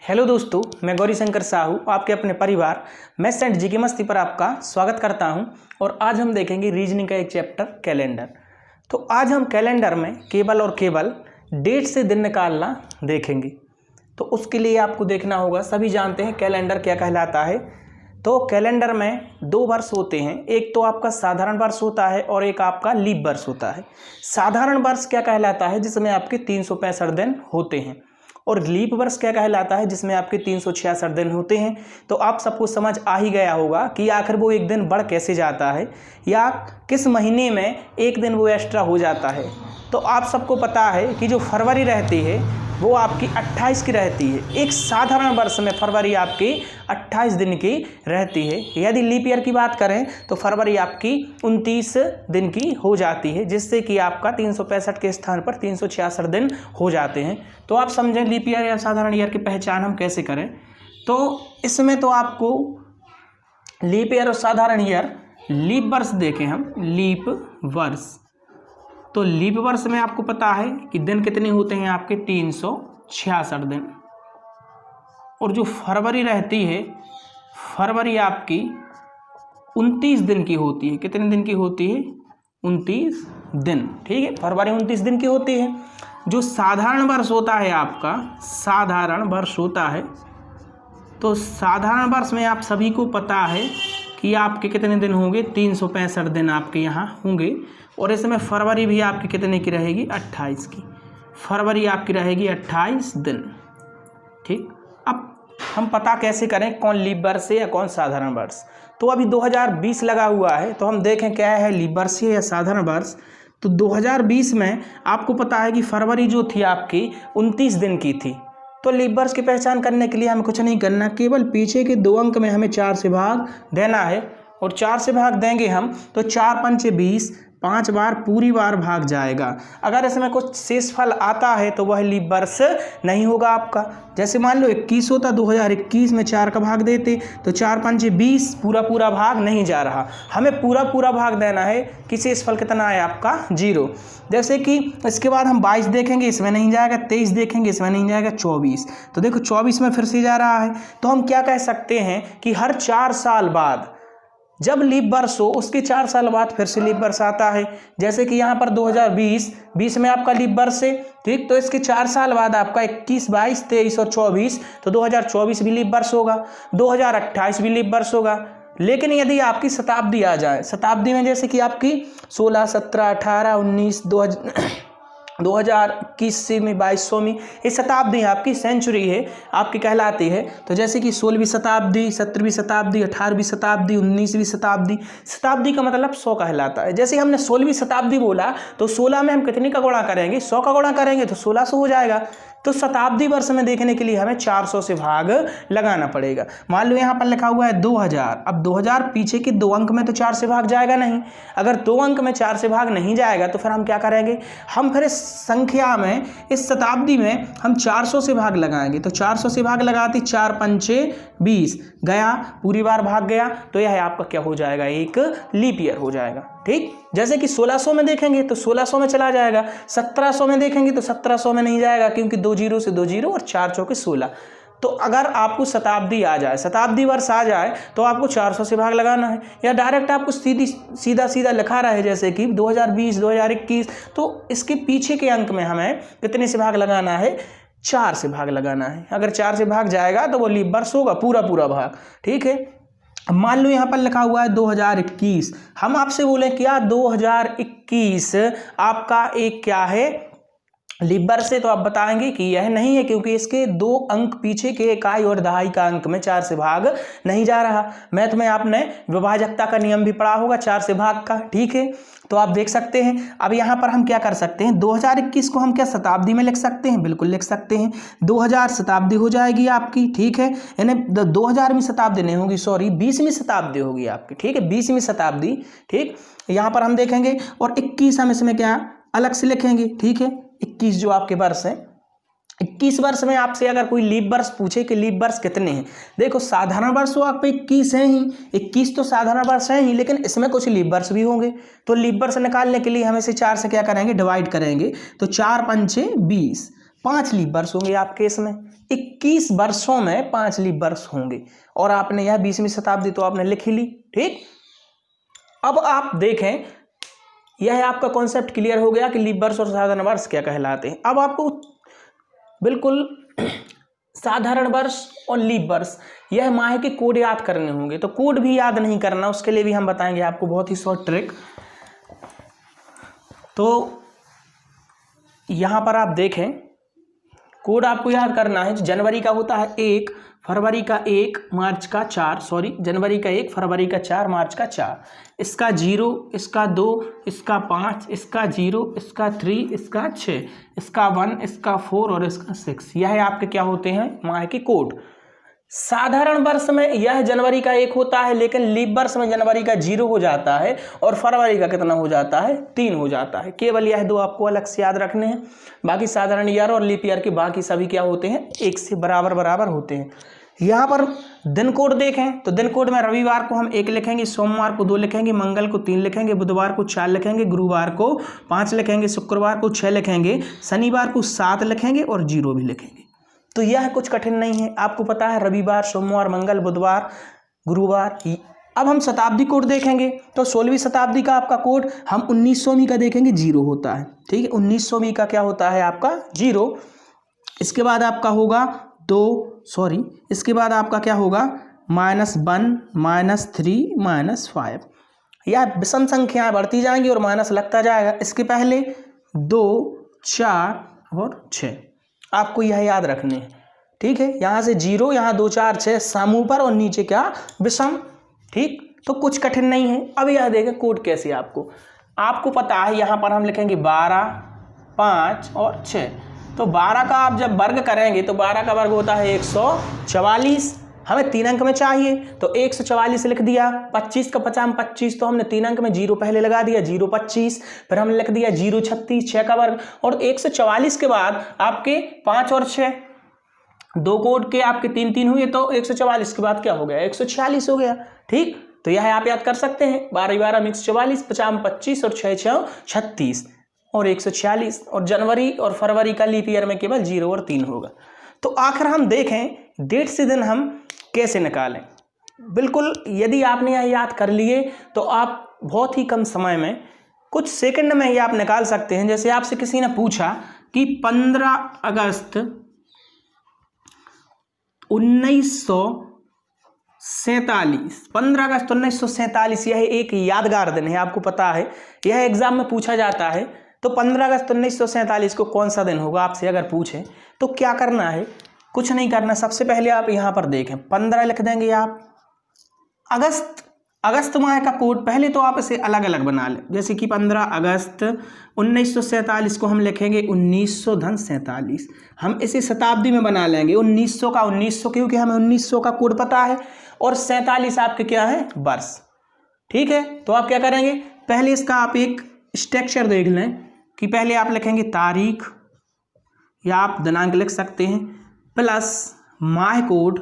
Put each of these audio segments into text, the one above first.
Hello दोस्तों, मैं गौरी शंकर साहू आपके अपने परिवार मैथ्स एंड जीके मस्ती पर आपका स्वागत करता हूं। और आज हम देखेंगे रीजनिंग का एक चैप्टर कैलेंडर। तो आज हम कैलेंडर में केवल और केवल डेट से दिन निकालना देखेंगे। तो उसके लिए आपको देखना होगा, सभी जानते हैं कैलेंडर क्या कहलाता है। तो कैलेंडर में दो वर्ष होते हैं, एक तो आपका साधारण वर्ष होता है और एक आपका लीप वर्ष होता है। साधारण वर्ष क्या कहलाता है, जिसमें आपके 365 दिन होते हैं, और लीप वर्ष क्या कहलाता है, जिसमें आपके 366 दिन होते हैं। तो आप सबको समझ आ ही गया होगा कि आखिर वो एक दिन बढ़ कैसे जाता है या किस महीने में एक दिन वो एक्स्ट्रा हो जाता है। तो आप सबको पता है कि जो फरवरी रहती है वो आपकी 28 की रहती है। एक साधारण वर्ष में फरवरी आपकी 28 दिन की रहती है। यदि लीप ईयर की बात करें तो फरवरी आपकी 29 दिन की हो जाती है, जिससे कि आपका 365 के स्थान पर 366 दिन हो जाते हैं। तो आप समझें लीप ईयर या साधारण ईयर की पहचान हम कैसे करें। तो इसमें तो आपको लीप ईयर और साधारण ईयर, लीप वर्ष देखें हम, लीप वर्ष। तो लीप वर्ष में आपको पता है कि दिन कितने होते हैं, आपके 366 दिन। और जो फरवरी रहती है, फरवरी आपकी 29 दिन की होती है। कितने दिन की होती है? 29 दिन। ठीक है, फरवरी 29 दिन की होती है। जो साधारण वर्ष होता है आपका, साधारण वर्ष होता है, तो साधारण वर्ष में आप सभी को पता है कि आपके कितने दिन होंगे, 365 दिन आपके यहाँ होंगे। और इसमें फरवरी भी आपकी कितने की रहेगी, 28 की। फरवरी आपकी रहेगी 28 दिन। ठीक, अब हम पता कैसे करें कौन लीप वर्ष है या कौन साधारण वर्ष। तो अभी 2020 लगा हुआ है, तो हम देखें क्या है, लीप वर्ष है या साधारण वर्ष। तो 2020 में आपको पता है कि फरवरी जो थी आपकी 29 दिन की थी। तो लीप वर्ष की पहचान करने के लिए हमें कुछ नहीं करना, केवल पीछे के दो अंक में हमें 4 से भाग देना है। और 4 से भाग देंगे हम तो 4 पंचे 20, 5 बार पूरी बार भाग जाएगा। अगर इसमें कुछ शेष फल आता है तो वह लीप वर्ष नहीं होगा आपका। जैसे मान लो 21 होता, 2021 में 4 का भाग देते तो 4 पंचे 20, पूरा भाग नहीं जा रहा, हमें पूरा भाग देना है कि शेष फल कितना है आपका, 0। जैसे कि इसके बाद हम 22 देखेंगे, इसमें नहीं जाएगा। 23 देखेंगे, इसमें नहीं जाएगा। 24, तो देखो 24 में फिर से जा रहा है। तो हम क्या कह सकते हैं कि हर 4 साल बाद जब लीप वर्ष हो, उसके 4 साल बाद फिर से लीप वर्ष आता है। जैसे कि यहाँ पर 2020 में आपका लीप वर्ष है। ठीक, तो इसके 4 साल बाद आपका 21, 22, 23 और 24, तो 2024 भी लीप वर्ष होगा, 2028 भी लीप वर्ष होगा। लेकिन यदि आपकी शताब्दी आ जाए, शताब्दी में जैसे कि आपकी 16, 17, 18, 19, 2021वीं, 22वीं, ये शताब्दी आपकी सेंचुरी है, आपकी कहलाती है। तो जैसे कि 16वीं शताब्दी, 17वीं शताब्दी, 18वीं शताब्दी, 19वीं शताब्दी। शताब्दी का मतलब 100 कहलाता है। जैसे हमने 16वीं शताब्दी बोला तो 16 में हम कितने का गुणा करेंगे, 100 का गुणा करेंगे तो 1600 हो जाएगा। तो शताब्दी वर्ष में देखने के लिए हमें 400 से भाग लगाना पड़ेगा। मान लो यहाँ पर लिखा हुआ है 2000। अब 2000 पीछे के 2 अंक में तो 4 से भाग जाएगा नहीं। अगर 2 अंक में 4 से भाग नहीं जाएगा तो फिर हम क्या करेंगे, हम फिर इस संख्या में, इस शताब्दी में हम 400 से भाग लगाएंगे। तो 400 से भाग लगाते 4 पंचे 20 गया, पूरी बार भाग गया, तो यह आपका क्या हो जाएगा, एक लीप ईयर हो जाएगा। ठीक, जैसे कि 1600 में देखेंगे तो 1600 में चला जाएगा। 1700 में देखेंगे तो 1700 में नहीं जाएगा, क्योंकि 2 जीरो से 2 जीरो और 4 चौके 16। तो अगर आपको शताब्दी आ जाए, शताब्दी वर्ष आ जाए, तो आपको 400 से भाग लगाना है। या डायरेक्ट आपको सीधा लिखा रहा है, जैसे कि 2020, 2021, तो इसके पीछे के अंक में हमें कितने से भाग लगाना है, 4 से भाग लगाना है। अगर 4 से भाग जाएगा तो वो लीप वर्ष होगा, पूरा भाग। ठीक है, मान लो यहाँ पर लिखा हुआ है 2021। हम आपसे बोले क्या 2021 आपका एक क्या है, लीप वर्ष से, तो आप बताएंगे कि यह नहीं है, क्योंकि इसके 2 अंक पीछे के इकाई और दहाई का अंक में 4 से भाग नहीं जा रहा। मैथ में आपने विभाजकता का नियम भी पढ़ा होगा, 4 से भाग का। ठीक है, तो आप देख सकते हैं। अब यहाँ पर हम क्या कर सकते हैं, 2021 को हम क्या शताब्दी में लिख सकते हैं, बिल्कुल लिख सकते हैं। 2000 शताब्दी हो जाएगी आपकी। ठीक है, यानी 2000वीं शताब्दी नहीं होगी, सॉरी 20वीं शताब्दी होगी आपकी। ठीक है, 20वीं शताब्दी। ठीक, यहाँ पर हम देखेंगे। और 21 हम इसमें क्या अलग से लिखेंगे। ठीक है, 21 जो आपके वर्ष है, 21 वर्ष में आपसे अगर कोई लीप वर्ष पूछे कि लीप वर्ष कितने हैं, देखो साधारण वर्ष तो आप पे 21 है ही, 21 तो साधारण वर्ष है ही, लेकिन इसमें कुछ लीप वर्ष भी होंगे। तो लीप वर्ष निकालने के लिए हम इसे 4 से क्या करेंगे, डिवाइड करेंगे। तो 4 पंचे 20, 5 लीप वर्ष होंगे आपके इसमें, 21 वर्षों में 5 लीप वर्ष होंगे। और आपने यह 20वीं शताब्दी तो आपने लिख ही ली, ठीक। अब आप देखें, यह आपका कॉन्सेप्ट क्लियर हो गया कि लीप वर्ष और साधारण वर्ष क्या कहलाते हैं। अब आपको बिल्कुल साधारण वर्ष और लीप वर्ष, यह माह के कोड याद करने होंगे। तो कोड भी याद नहीं करना, उसके लिए भी हम बताएंगे आपको बहुत ही शॉर्ट ट्रिक। तो यहाँ पर आप देखें, कोड आपको याद करना है। जनवरी का होता है 1, फरवरी का 1, मार्च का 4, जनवरी का 1, फरवरी का 4, मार्च का 4। इसका 0, इसका 2, इसका 5, इसका 0, इसका 3, इसका 6, इसका 1, इसका 4 और इसका 6। यह आपके क्या होते हैं, माह के कोड। साधारण वर्ष में यह जनवरी का 1 होता है, लेकिन लीप वर्ष में जनवरी का 0 हो जाता है और फरवरी का कितना हो जाता है, 3 हो जाता है। केवल यह 2 आपको अलग से याद रखने हैं। बाकी साधारण ईयर और लीप ईयर के बाकी सभी क्या होते हैं, 1 से बराबर बराबर होते हैं। यहाँ पर दिन कोड देखें तो दिन कोड में रविवार को हम 1 लिखेंगे, सोमवार को 2 लिखेंगे, मंगल को 3 लिखेंगे, बुधवार को 4 लिखेंगे, गुरुवार को 5 लिखेंगे, शुक्रवार को 6 लिखेंगे, शनिवार को 7 लिखेंगे और 0 भी लिखेंगे। तो यह कुछ कठिन नहीं है, आपको पता है रविवार, सोमवार, मंगल, बुधवार, गुरुवार। अब हम शताब्दी कोड देखेंगे तो 16वीं शताब्दी का आपका कोड हम 1900वीं का देखेंगे, 0 होता है, ठीक है। 1900वीं का क्या होता है आपका, 0। इसके बाद आपका होगा इसके बाद आपका क्या होगा, -1, -3, -5। यह विषम संख्याएं बढ़ती जाएंगी और माइनस लगता जाएगा। इसके पहले 2, 4 और 6 आपको यह याद रखने हैं, ठीक है। यहाँ से 0, यहाँ 2, 4, 6 सम ऊपर और नीचे क्या, विषम, ठीक। तो कुछ कठिन नहीं है। अब यह देखें कोड कैसे, आपको पता है यहाँ पर हम लिखेंगे 12, 5 और 6। तो 12 का आप जब वर्ग करेंगे तो 12 का वर्ग होता है 144। हमें 3 अंक में चाहिए तो 144 लिख दिया। 25 का 50 25, तो हमने 3 अंक में 0 पहले लगा दिया, 0 25। फिर हमने लिख दिया 0 36, 6 का वर्ग। और 144 के बाद आपके 5 और 6 2 कोड के आपके 3 3 हुए, तो 144 के बाद क्या हो गया, 146 हो गया, ठीक। तो यह आप याद कर सकते हैं, 12 12 में 144, 50 25 और 6 6 36 और 146। और जनवरी और फरवरी का लीप ईयर में केवल 0 और 3 होगा। तो आखिर हम देखें डेट से दिन हम कैसे निकालें। बिल्कुल, यदि आपने यह याद कर लिए तो आप बहुत ही कम समय में, कुछ सेकंड में ये आप निकाल सकते हैं। जैसे आपसे किसी ने पूछा कि 15 अगस्त 1947, 15 अगस्त 1947 यह एक यादगार दिन है, आपको पता है, यह एग्जाम में पूछा जाता है। तो 15 अगस्त 1947 को कौन सा दिन होगा आपसे अगर पूछे तो क्या करना है, कुछ नहीं करना। सबसे पहले आप यहाँ पर देखें, 15 लिख देंगे आप। अगस्त माह का कोड पहले तो आप इसे अलग अलग बना लें, जैसे कि 15 अगस्त 1947 को हम लिखेंगे 1947। हम इसे शताब्दी में बना लेंगे, 1900 का 1900, क्योंकि हमें 1900 का कोड पता है। और 47 आपके क्या है, वर्ष, ठीक है। तो आप क्या करेंगे, पहले इसका आप एक स्ट्रक्चर देख लें कि पहले आप लिखेंगे तारीख या आप दिनांक लिख सकते हैं, प्लस माह कोड,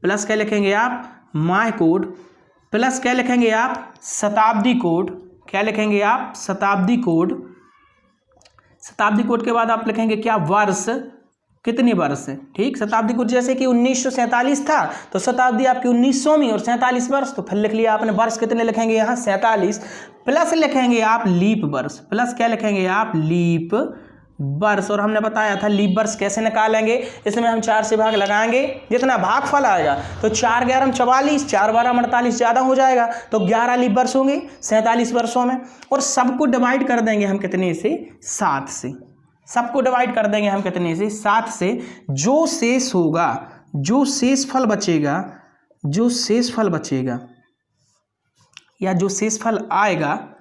प्लस क्या लिखेंगे आप, माह कोड, प्लस क्या लिखेंगे आप, शताब्दी कोड। क्या लिखेंगे आप, शताब्दी कोड। शताब्दी कोड के बाद आप लिखेंगे क्या, वर्ष, कितने वर्ष है, ठीक। शताब्दी कोड जैसे कि 1947 था तो शताब्दी आपकी 1900वीं और 47 वर्ष, तो फिर लिख लिया आपने वर्ष कितने लिखेंगे यहाँ 47, प्लस लिखेंगे आप लीप वर्ष। प्लस क्या लिखेंगे आप, लीप वर्ष। और हमने बताया था लीप वर्ष कैसे निकालेंगे, इसमें हम 4 से भाग लगाएंगे, जितना भागफल आएगा तो 4 11 44, 4 12 48 ज़्यादा हो जाएगा, तो 11 लीप वर्ष होंगे 47 वर्षों में। और सबको डिवाइड कर देंगे हम कितने से, 7 से। सबको डिवाइड कर देंगे हम कितने से, 7 से। जो शेष होगा, जो शेषफल बचेगा, जो शेषफल बचेगा या जो शेषफल आएगा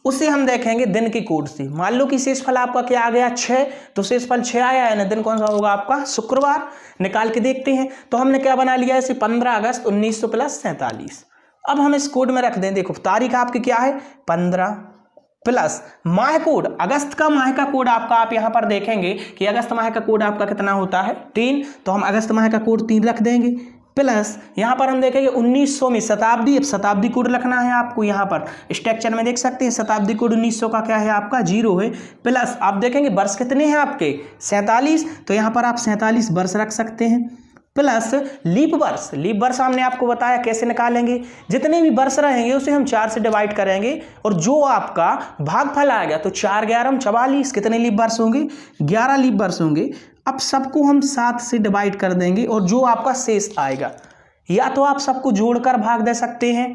उसे हम देखेंगे दिन के कोड से। मान लो कि शेषफल आपका क्या आ गया, 6, तो शेषफल 6 आया है ना, दिन कौन सा होगा आपका, शुक्रवार। निकाल के देखते हैं, तो हमने क्या बना लिया इसे, 15 अगस्त 1900 प्लस 47। अब हम इस कोड में रख दें, देखो तारीख आपकी क्या है 15, प्लस माह कोड, अगस्त का माह का कोड आपका, आप यहाँ पर देखेंगे कि अगस्त माह का कोड आपका कितना होता है, 3, तो हम अगस्त माह का कोड 3 रख देंगे, प्लस यहाँ पर हम देखेंगे 1900 में शताब्दी, अब शताब्दी कोड रखना है आपको। यहाँ पर स्ट्रक्चर में देख सकते हैं शताब्दी कोड 1900 का क्या है आपका 0 है। प्लस आप देखेंगे वर्ष कितने हैं आपके 47, तो यहाँ पर आप 47 वर्ष रख सकते हैं। प्लस लीप वर्ष, लीप वर्ष हमने आपको बताया कैसे निकालेंगे, जितने भी वर्ष रहेंगे उसे हम 4 से डिवाइड करेंगे और जो आपका भागफल आएगा तो 4 11 44, कितने लीप वर्ष होंगे 11 लीप वर्ष होंगे। अब सबको हम 7 से डिवाइड कर देंगे और जो आपका शेष आएगा, या तो आप सबको जोड़कर भाग दे सकते हैं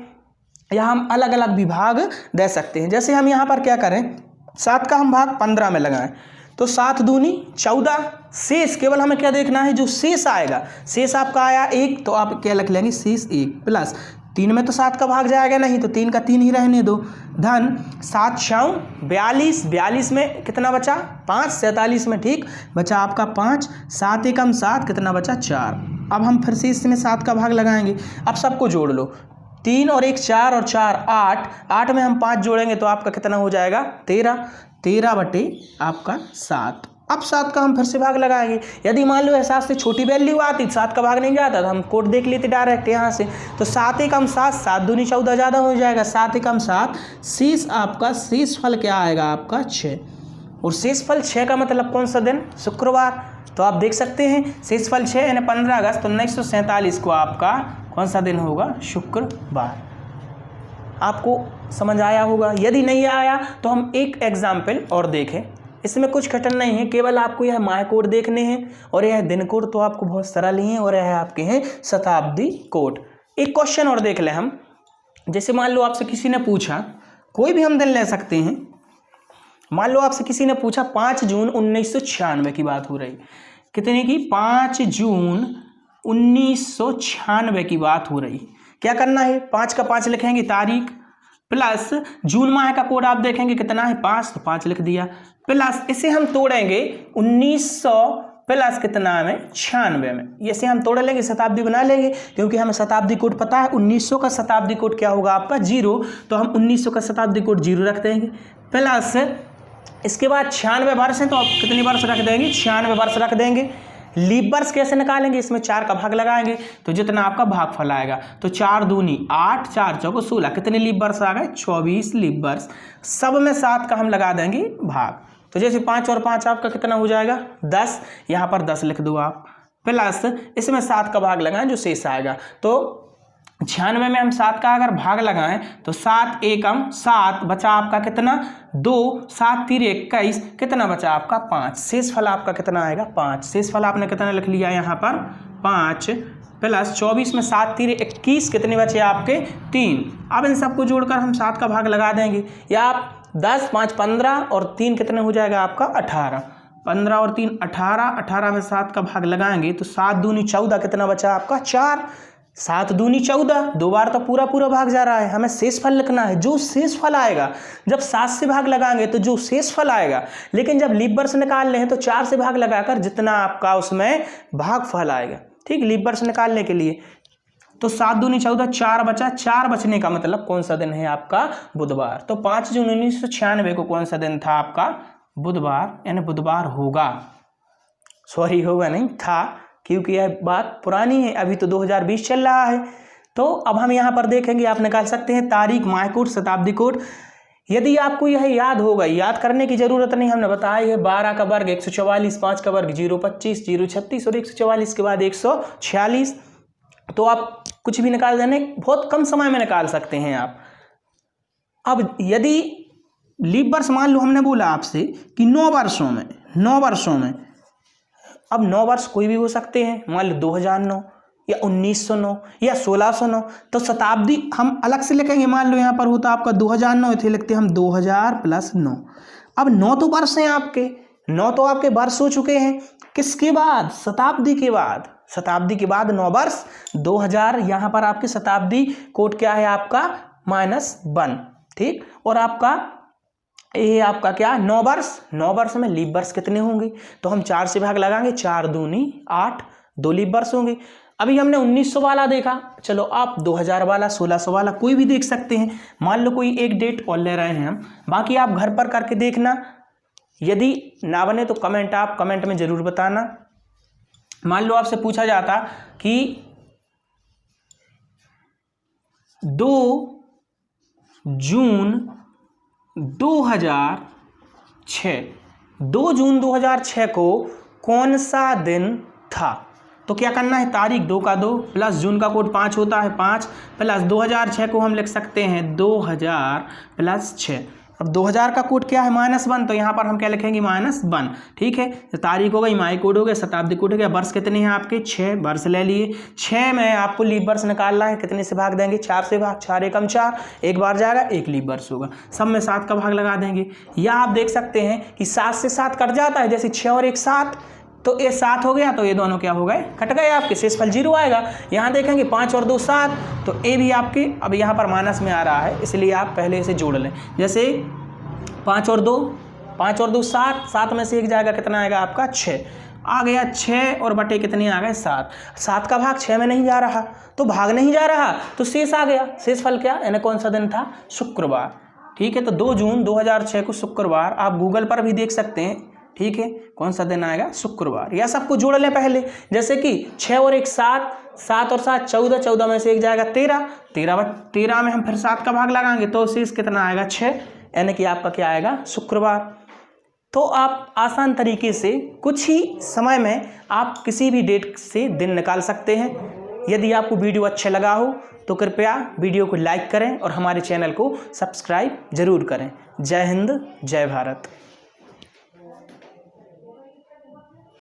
या हम अलग अलग भी भाग दे सकते हैं। जैसे हम यहाँ पर क्या करें, 7 का हम भाग 15 में लगाएं तो 7 दूनी 14, शेष केवल हमें क्या देखना है जो शेष आएगा। शेष आपका आया 1, तो आप क्या लिख लेंगे शेष 1, प्लस 3 में तो 7 का भाग जाएगा नहीं तो 3 का 3 ही रहने दो, धन 7 6 42, 42 में कितना बचा 5, 47 में ठीक बचा आपका 5, 7 एकम 7, कितना बचा 4। अब हम फिर से इसमें 7 का भाग लगाएंगे। अब सबको जोड़ लो, 3 और 1 4 और 4 8, 8 में हम 5 जोड़ेंगे तो आपका कितना हो जाएगा 13, 13 बटे आपका 7। अब 7 का हम फिर से भाग लगाएंगे। यदि मान लो एहसास से छोटी वैल्यू आती 7 का भाग नहीं जाता तो हम कोड देख लेते डायरेक्ट यहाँ से, तो 7 एकम 7, 7 दूनी 14 ज़्यादा हो जाएगा, 7 एकम 7, शेष आपका शेष फल क्या आएगा आपका 6, और शेष फल 6 का मतलब कौन सा दिन शुक्रवार। तो आप देख सकते हैं शेष फल 6 यानी 15 अगस्त 1947 को आपका कौन सा दिन होगा शुक्रवार। आपको समझ आया होगा, यदि नहीं आया तो हम एक एग्जाम्पल और देखें। इसमें कुछ कठिन नहीं है, केवल आपको यह माह कोड देखने हैं और यह दिन कोड तो आपको बहुत सरल ही है और यह आपके हैं शताब्दी कोड। एक क्वेश्चन और देख लें हम, जैसे मान लो आपसे किसी ने पूछा, कोई भी हम दिन ले सकते हैं, मान लो आपसे किसी ने पूछा 5 जून 1996 की बात हो रही, कितने की 5 जून 1996 की बात हो रही। क्या करना है, 5 का 5 लिखेंगे तारीख, प्लस जून माह का कोड आप देखेंगे कितना है 5, तो 5 लिख दिया, प्लस इसे हम तोड़ेंगे 1900 प्लस कितना में 96 में, इसे हम तोड़ लेंगे शताब्दी बना लेंगे क्योंकि हमें शताब्दी कोड पता है। 1900 का शताब्दी कोड क्या होगा आपका 0, तो हम 1900 का शताब्दी कोड 0 रख देंगे, प्लस इसके बाद 96 वर्ष है तो आप कितने वर्ष रख देंगे 96 वर्ष रख देंगे। लीप वर्ष कैसे निकालेंगे, इसमें 4 का भाग लगाएंगे तो जितना आपका भागफल आएगा, तो 4 दूनी 8, 4 चौको 16, कितने लीप वर्ष आ गए 24 लीप वर्ष। सब में 7 का हम लगा देंगे भाग, तो जैसे 5 और 5 आपका कितना हो जाएगा 10, यहाँ पर 10 लिख दो आप, प्लस इसमें 7 का भाग लगाएं जो शेष आएगा। तो 96 में हम 7 का अगर भाग लगाएं तो 7 एकम 7 बचा आपका कितना 2, 7 3 21, कितना बचा आपका 5, शेष फल आपका कितना आएगा 5। शेष फल आपने कितना लिख लिया यहाँ पर 5, प्लस 24 में 7 3 21, कितने बचे आपके 3। अब इन सबको जोड़कर हम 7 का भाग लगा देंगे, या आप 10 5 15 और 3 कितने हो जाएगा आपका 18, 15 और 3 18, 18 में 7 का भाग लगाएंगे तो 7 दूनी 14, कितना बचा आपका 4, 7 दूनी 14, 2 बार तो पूरा पूरा भाग जा रहा है, हमें शेष फल लिखना है। जो शेष फल आएगा जब 7 से भाग लगाएंगे तो जो शेष फल आएगा, लेकिन जब लीप वर्ष निकाल रहे हैं तो 4 से भाग लगाकर जितना आपका उसमें भाग फल आएगा, ठीक लीप वर्ष निकालने के लिए। तो 7 दूनी 14, 4 बचा, 4 बचने का मतलब कौन सा दिन है आपका बुधवार। तो 5 जून 1996 को कौन सा दिन था आपका बुधवार, यानी बुधवार होगा, सॉरी होगा नहीं था, क्योंकि यह बात पुरानी है, अभी तो 2020 चल रहा है। तो अब हम यहाँ पर देखेंगे, आप निकाल सकते हैं तारीख, माह कोड, शताब्दी कोड। यदि आपको यह याद होगा, याद करने की जरूरत नहीं, हमने बताया है 12 का वर्ग 144, 5 का वर्ग 025, 036 और 144 के बाद 146, तो आप कुछ भी निकाल देने बहुत कम समय में निकाल सकते हैं आप। अब यदि लीप वर्ष मान लो हमने बोला आपसे कि 9 वर्षों में, अब 9 वर्ष कोई भी हो सकते हैं, मान लो 2009 या 1909 या 1609, तो शताब्दी हम अलग से लिखेंगे। मान लो यहाँ पर होता आपका 2009, इसे लिखते हम 2000 प्लस 9। अब 9 तो वर्ष हैं आपके, 9 तो आपके वर्ष हो चुके हैं, किसके बाद शताब्दी के बाद, शताब्दी के बाद 9 वर्ष 2000, यहाँ पर आपकी शताब्दी कोड क्या है आपका -1, ठीक। और आपका ये आपका क्या 9 वर्ष, 9 वर्ष में लीप वर्ष कितने होंगे, तो हम 4 से भाग लगाएंगे, 4 दूनी 8, 2 लीप वर्ष होंगे। अभी हमने 1900 वाला देखा, चलो आप 2000 वाला, 1600 वाला कोई भी देख सकते हैं। मान लो कोई एक डेट और ले रहे हैं हम, बाकी आप घर पर करके देखना, यदि ना बने तो कमेंट में ज़रूर बताना। मान लो आपसे पूछा जाता कि 2 जून 2006। 2 जून 2006 को कौन सा दिन था? तो क्या करना है, तारीख 2 का 2 प्लस जून का कोड 5 होता है 5 प्लस 2006 को हम लिख सकते हैं 2000 प्लस 6। अब 2000 का कोड क्या है -1, तो यहाँ पर हम क्या लिखेंगे -1। ठीक है, तो तारीख हो गई, माही कोड हो गया, शताब्दी कोड हो गया। वर्ष कितने हैं आपके? 6 वर्ष ले लिए। 6 में आपको लीप वर्ष निकालना है, कितने से भाग देंगे? 4 से भाग, 4 एकम 4, एक बार जाएगा, एक लीप वर्ष होगा। सब में 7 का भाग लगा देंगे। या आप देख सकते हैं कि 7 से 7 कट जाता है, जैसे 6 और 1 7, तो ये 7 हो गया, तो ये दोनों क्या हो गए? कट गए आपके, शेषफल 0 आएगा। यहाँ देखेंगे 5 और 2 7, तो ये भी आपके अब यहाँ पर माइनस में आ रहा है, इसलिए आप पहले इसे जोड़ लें। जैसे 5 और 2 7, 7 में से 1 जाएगा, कितना आएगा आपका? 6 आ गया। 6 और बटे कितने आ गए? 7। 7 का भाग 6 में नहीं जा रहा, तो भाग नहीं जा रहा, तो शेष आ गया। शेषफल क्या, यानी कौन सा दिन था? शुक्रवार। ठीक है, तो 2 जून 2006 को शुक्रवार, आप गूगल पर भी देख सकते हैं। ठीक है, कौन सा दिन आएगा? शुक्रवार। या सबको जोड़ लें पहले, जैसे कि 6 और 1 7, 7 और 7 14, 14 में से 1 जाएगा 13, 13 में हम फिर 7 का भाग लगाएंगे, तो शेष कितना आएगा? 6, यानी कि आपका क्या आएगा? शुक्रवार। तो आप आसान तरीके से कुछ ही समय में आप किसी भी डेट से दिन निकाल सकते हैं। यदि आपको वीडियो अच्छा लगा हो तो कृपया वीडियो को लाइक करें और हमारे चैनल को सब्सक्राइब जरूर करें। जय हिंद, जय भारत।